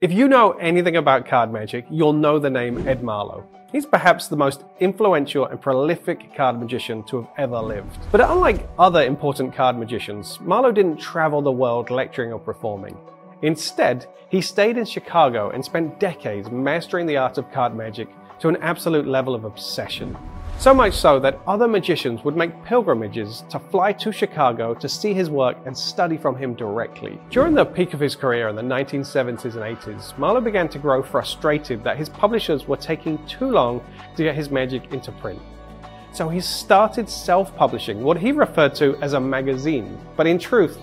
If you know anything about card magic, you'll know the name Ed Marlo. He's perhaps the most influential and prolific card magician to have ever lived. But unlike other important card magicians, Marlo didn't travel the world lecturing or performing. Instead, he stayed in Chicago and spent decades mastering the art of card magic to an absolute level of obsession. So much so that other magicians would make pilgrimages to fly to Chicago to see his work and study from him directly. During the peak of his career in the 1970s and 80s, Marlo began to grow frustrated that his publishers were taking too long to get his magic into print. So he started self-publishing what he referred to as a magazine, but in truth,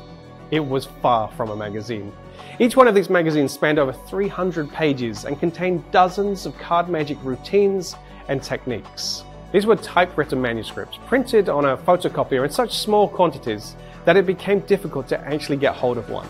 it was far from a magazine. Each one of these magazines spanned over 300 pages and contained dozens of card magic routines and techniques. These were typewritten manuscripts, printed on a photocopier in such small quantities that it became difficult to actually get hold of one.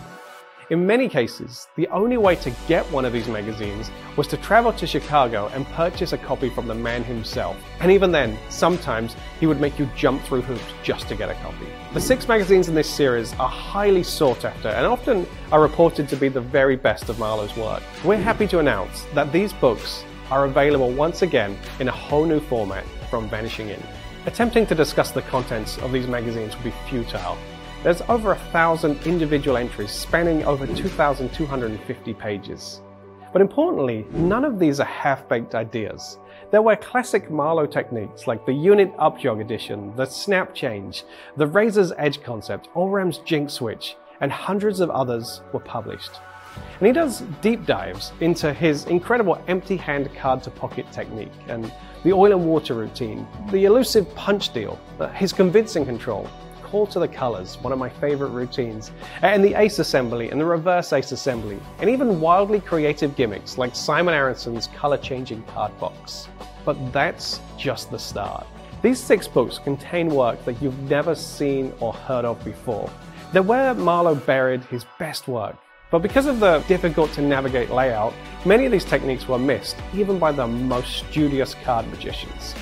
In many cases, the only way to get one of these magazines was to travel to Chicago and purchase a copy from the man himself. And even then, sometimes he would make you jump through hoops just to get a copy. The 6 magazines in this series are highly sought after and often are reported to be the very best of Marlo's work. We're happy to announce that these books are available once again in a whole new format from Vanishing Ink. Attempting to discuss the contents of these magazines would be futile. There's over 1,000 individual entries spanning over 2,250 pages. But importantly, none of these are half-baked ideas. There were classic Marlo techniques like the unit upjog edition, the snap change, the razor's edge concept, Allram's jinx switch, and hundreds of others were published. And he does deep dives into his incredible empty hand card to pocket technique and the oil and water routine, the elusive punch deal, his convincing control, call to the colors, one of my favorite routines, and the ace assembly and the reverse ace assembly, and even wildly creative gimmicks like Simon Aronson's color changing card box. But that's just the start. These 6 books contain work that you've never seen or heard of before. They're where Marlo buried his best work. But because of the difficult to navigate layout, many of these techniques were missed, even by the most studious card magicians.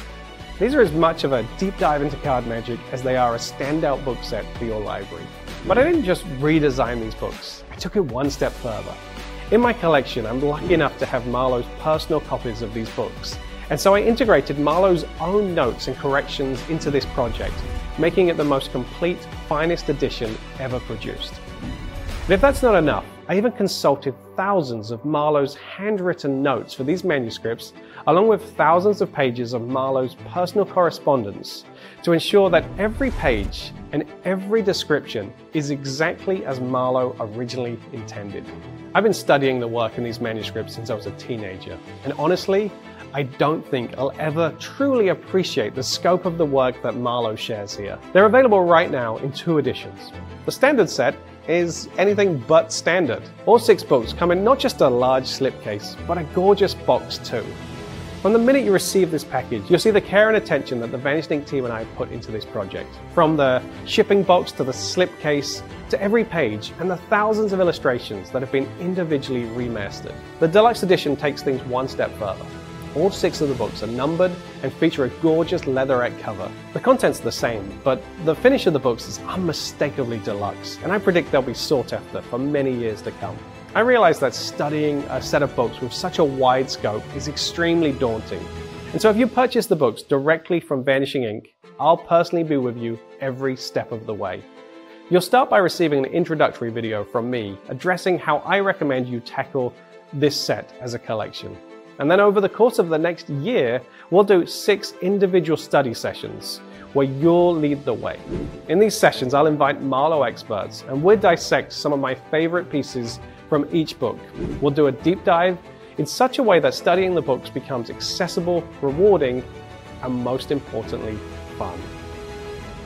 These are as much of a deep dive into card magic as they are a standout book set for your library. But I didn't just redesign these books, I took it one step further. In my collection, I'm lucky enough to have Marlo's personal copies of these books, and so I integrated Marlo's own notes and corrections into this project, making it the most complete, finest edition ever produced. And if that's not enough, I even consulted thousands of Marlo's handwritten notes for these manuscripts, along with thousands of pages of Marlo's personal correspondence, to ensure that every page and every description is exactly as Marlo originally intended. I've been studying the work in these manuscripts since I was a teenager, and honestly, I don't think I'll ever truly appreciate the scope of the work that Marlo shares here. They're available right now in 2 editions. The standard set is anything but standard. All 6 books come in not just a large slipcase, but a gorgeous box too. From the minute you receive this package, you'll see the care and attention that the Vanishing Ink team and I put into this project. From the shipping box to the slipcase, to every page, and the thousands of illustrations that have been individually remastered. The deluxe edition takes things one step further. All 6 of the books are numbered and feature a gorgeous leatherette cover. The content's the same, but the finish of the books is unmistakably deluxe, and I predict they'll be sought after for many years to come. I realize that studying a set of books with such a wide scope is extremely daunting, and so if you purchase the books directly from Vanishing Ink, I'll personally be with you every step of the way. You'll start by receiving an introductory video from me addressing how I recommend you tackle this set as a collection. And then over the course of the next year, we'll do 6 individual study sessions where you'll lead the way. In these sessions, I'll invite Marlo experts and we'll dissect some of my favorite pieces from each book. We'll do a deep dive in such a way that studying the books becomes accessible, rewarding, and most importantly, fun.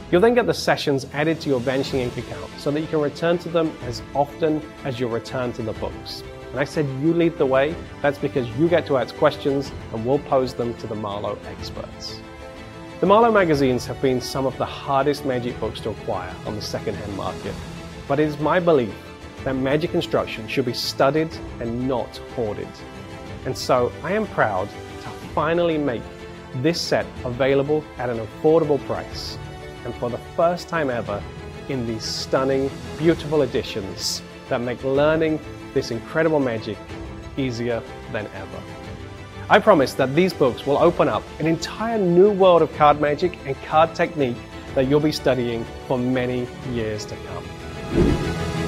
You'll then get the sessions added to your Vanishing Ink account so that you can return to them as often as you return to the books. And I said you lead the way, that's because you get to ask questions and we'll pose them to the Marlo experts. The Marlo magazines have been some of the hardest magic books to acquire on the second-hand market, but it is my belief that magic instruction should be studied and not hoarded. And so I am proud to finally make this set available at an affordable price, and for the first time ever in these stunning, beautiful editions that make learning this incredible magic easier than ever. I promise that these books will open up an entire new world of card magic and card technique that you'll be studying for many years to come.